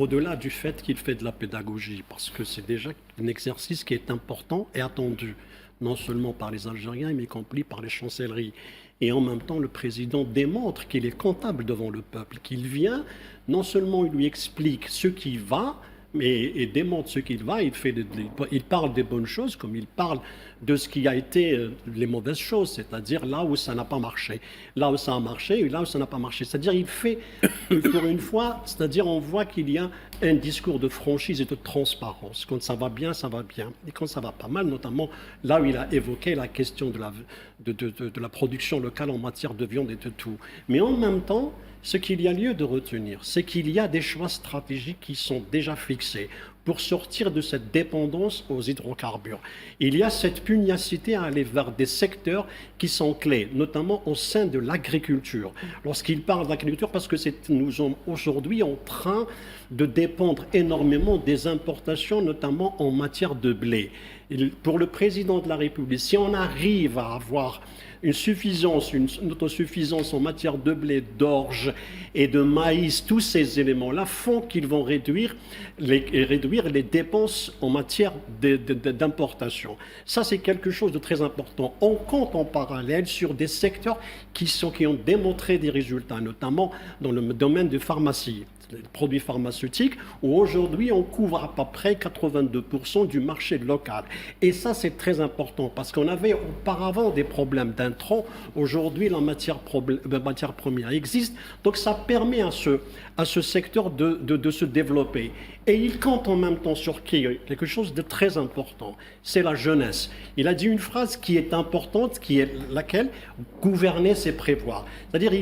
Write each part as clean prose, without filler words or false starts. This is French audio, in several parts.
au-delà du fait qu'il fait de la pédagogie, parce que c'est déjà un exercice qui est important et attendu, non seulement par les Algériens, mais y compris par les chancelleries. Et en même temps, le président démontre qu'il est comptable devant le peuple, qu'il vient, non seulement il lui explique ce qui va, mais et démontre ce qu'il va, il parle des bonnes choses comme il parle de ce qui a été les mauvaises choses, c'est-à-dire là où ça n'a pas marché, là où ça a marché et là où ça n'a pas marché. C'est-à-dire il fait, pour une fois, c'est-à-dire on voit qu'il y a un discours de franchise et de transparence. Quand ça va bien, ça va bien. Et quand ça va pas mal, notamment là où il a évoqué la question de la production locale en matière de viande et de tout. Mais en même temps, ce qu'il y a lieu de retenir, c'est qu'il y a des choix stratégiques qui sont déjà fixés pour sortir de cette dépendance aux hydrocarbures. Il y a cette pugnacité à aller vers des secteurs qui sont clés, notamment au sein de l'agriculture. Lorsqu'il parle d'agriculture, parce que nous sommes aujourd'hui en train de dépendre énormément des importations, notamment en matière de blé. Pour le président de la République, si on arrive à avoir une autosuffisance en matière de blé, d'orge et de maïs, tous ces éléments-là font qu'ils vont réduire les dépenses en matière d'importation. Ça, c'est quelque chose de très important. On compte en parallèle sur des secteurs qui ont démontré des résultats, notamment dans le domaine de pharmacie, les produits pharmaceutiques, où aujourd'hui on couvre à peu près 82% du marché local. Et ça, c'est très important parce qu'on avait auparavant des problèmes d'intrants. Aujourd'hui, la matière première existe. Donc ça permet à ce secteur de se développer. Et il compte en même temps sur quelque chose de très important, c'est la jeunesse. Il a dit une phrase qui est importante, qui est laquelle gouverner, c'est prévoir. C'est-à-dire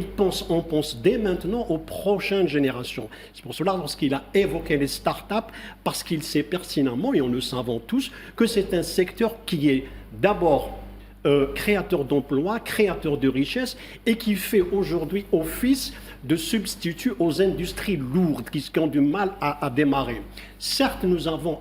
on pense dès maintenant aux prochaines générations. C'est pour cela, lorsqu'il a évoqué les start-up, parce qu'il sait pertinemment, et on le savons tous, que c'est un secteur qui est d'abord créateur d'emplois, créateur de richesses, et qui fait aujourd'hui office de substitut aux industries lourdes qui ont du mal à démarrer. Certes, nous avons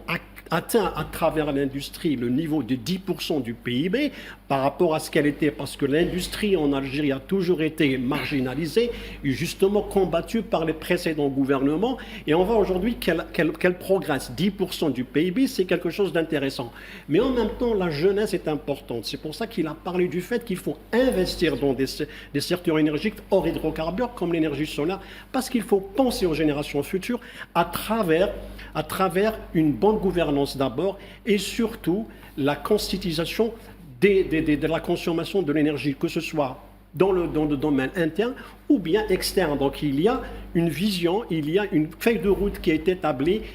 atteint à travers l'industrie le niveau de 10% du PIB par rapport à ce qu'elle était, parce que l'industrie en Algérie a toujours été marginalisée et justement combattue par les précédents gouvernements, et on voit aujourd'hui qu'elle progresse. 10% du PIB, c'est quelque chose d'intéressant. Mais en même temps, la jeunesse est importante. C'est pour ça qu'il a parlé du fait qu'il faut investir dans des secteurs énergétiques hors hydrocarbures comme l'énergie solaire, parce qu'il faut penser aux générations futures à travers une bonne gouvernance d'abord, et surtout la constitution de la consommation de l'énergie, que ce soit dans le domaine interne ou bien externe. Donc il y a une vision, il y a une feuille de route qui est établie